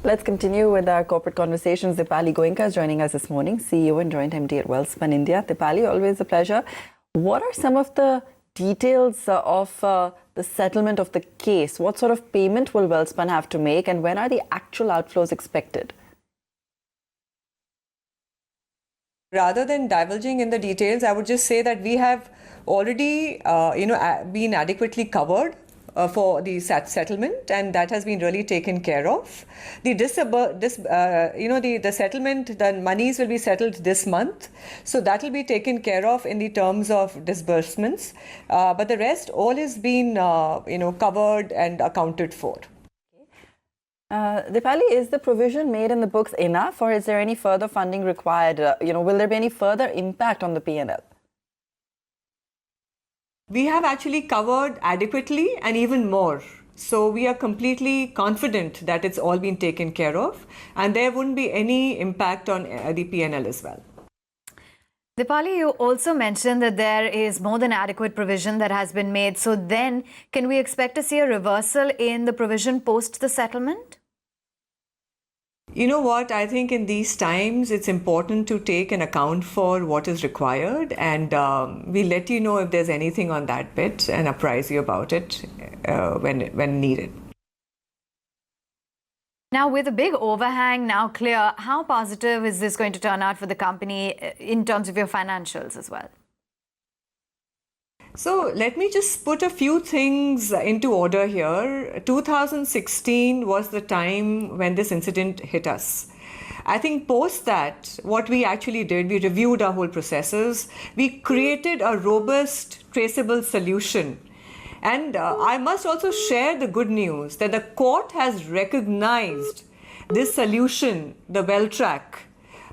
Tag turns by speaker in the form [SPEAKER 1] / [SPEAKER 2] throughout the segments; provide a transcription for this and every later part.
[SPEAKER 1] Let's continue with our corporate conversations. Dipali Goenka is joining us this morning, CEO and Joint MD at Welspun India. Dipali, always a pleasure. What are some of the details of the settlement of the case? What sort of payment will Welspun have to make, and when are the actual outflows expected?
[SPEAKER 2] Rather than divulging in the details, I would just say that we have already, been adequately covered for the settlement, and that has been really taken care of. The settlement, the monies will be settled this month, so that will be taken care of in the terms of disbursements. But the rest all is been, covered and accounted for.
[SPEAKER 1] Dipali, is the provision made in the books enough, or is there any further funding required? Will there be any further impact on the P&L?
[SPEAKER 2] We have actually covered adequately and even more. So we are completely confident that it's all been taken care of, and there wouldn't be any impact on the P&L as well.
[SPEAKER 3] Dipali, you also mentioned that there is more than adequate provision that has been made. So then, can we expect to see a reversal in the provision post the settlement?
[SPEAKER 2] You know what? I think in these times, it's important to take an account for what is required, and we'll let you know if there's anything on that bit and apprise you about it when needed.
[SPEAKER 3] Now, with a big overhang now clear, how positive is this going to turn out for the company in terms of your financials as well?
[SPEAKER 2] So let me just put a few things into order here. 2016 was the time when this incident hit us. I think post that, what we actually did, we reviewed our whole processes. We created a robust, traceable solution. And I must also share the good news that the court has recognized this solution, the WellTrack,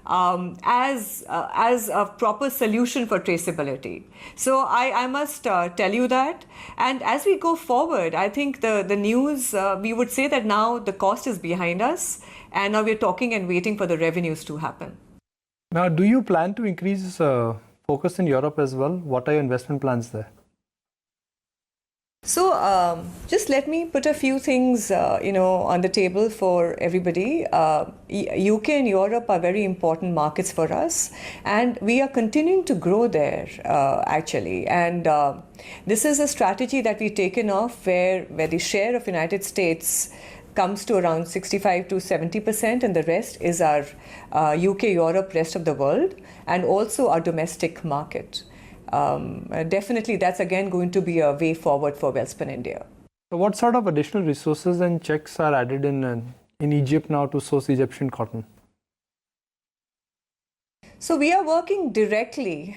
[SPEAKER 2] as a proper solution for traceability. So I must tell you that. And as we go forward, I think the news, we would say that now the cost is behind us, and now we're talking and waiting for the revenues to happen.
[SPEAKER 4] Now, do you plan to increase focus in Europe as well? What are your investment plans there?
[SPEAKER 2] So just let me put a few things, on the table for everybody. UK and Europe are very important markets for us, and we are continuing to grow there, actually. And this is a strategy that we've taken off where the share of United States comes to around 65 to 70%, and the rest is our UK, Europe, rest of the world, and also our domestic market. Definitely, that's again going to be a way forward for Welspun India.
[SPEAKER 4] So what sort of additional resources and checks are added in Egypt now to source Egyptian cotton?
[SPEAKER 2] So we are working directly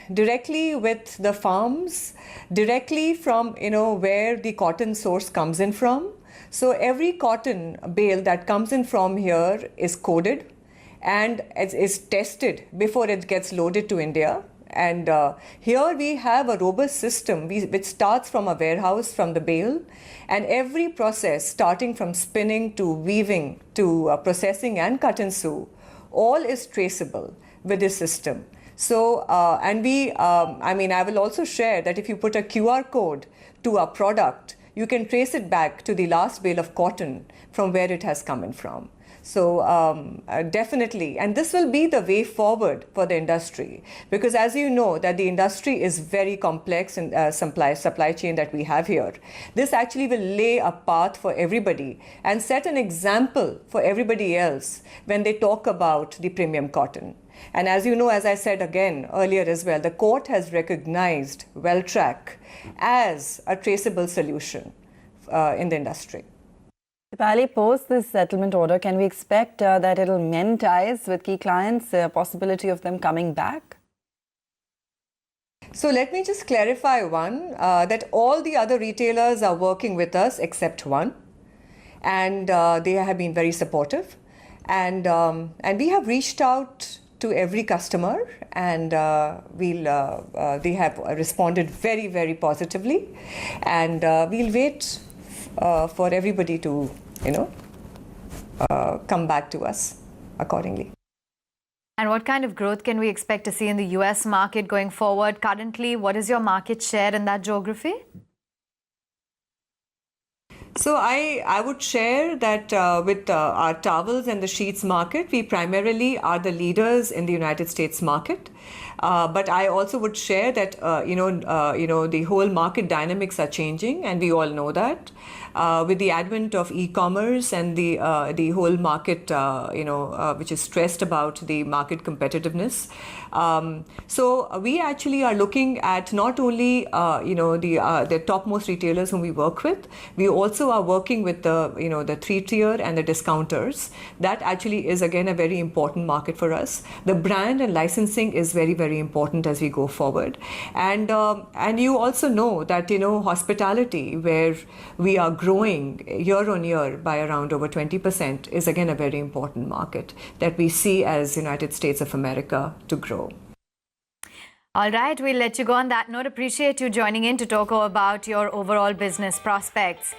[SPEAKER 2] with the farms, directly from where the cotton source comes in from. So every cotton bale that comes in from here is coded and is tested before it gets loaded to India. And here we have a robust system which starts from a warehouse, from the bale, and every process starting from spinning to weaving to processing and cut and sew, all is traceable with this system. So, I will also share that if you put a QR code to a product, you can trace it back to the last bale of cotton from where it has come in from. So definitely, and this will be the way forward for the industry, because as you know that the industry is very complex and supply chain that we have here. This actually will lay a path for everybody and set an example for everybody else when they talk about the premium cotton. And as you know, as I said again earlier as well, the court has recognized WellTrack as a traceable solution in the industry.
[SPEAKER 1] Dipali, post this settlement order, can we expect that it'll mend ties with key clients, the possibility of them coming back?
[SPEAKER 2] So let me just clarify one, that all the other retailers are working with us except one, and they have been very supportive. And we have reached out to every customer, and they have responded very, very positively. And we'll wait for everybody to come back to us accordingly.
[SPEAKER 3] And what kind of growth can we expect to see in the US market going forward? Currently, what is your market share in that geography?
[SPEAKER 2] So I would share that with our towels and the sheets market, we primarily are the leaders in the United States market. But I also would share that the whole market dynamics are changing, and we all know that. With the advent of e-commerce and the whole market, which is stressed about the market competitiveness. So we actually are looking at not only the topmost retailers whom we work with. We also are working with the 3-tier and the discounters. That actually is again a very important market for us. The brand and licensing is very, very important as we go forward. And you also know that hospitality, where we are growing year on year by around over 20%, is again a very important market that we see as United States of America to grow.
[SPEAKER 3] All right, we'll let you go on that note. Appreciate you joining in to talk about your overall business prospects.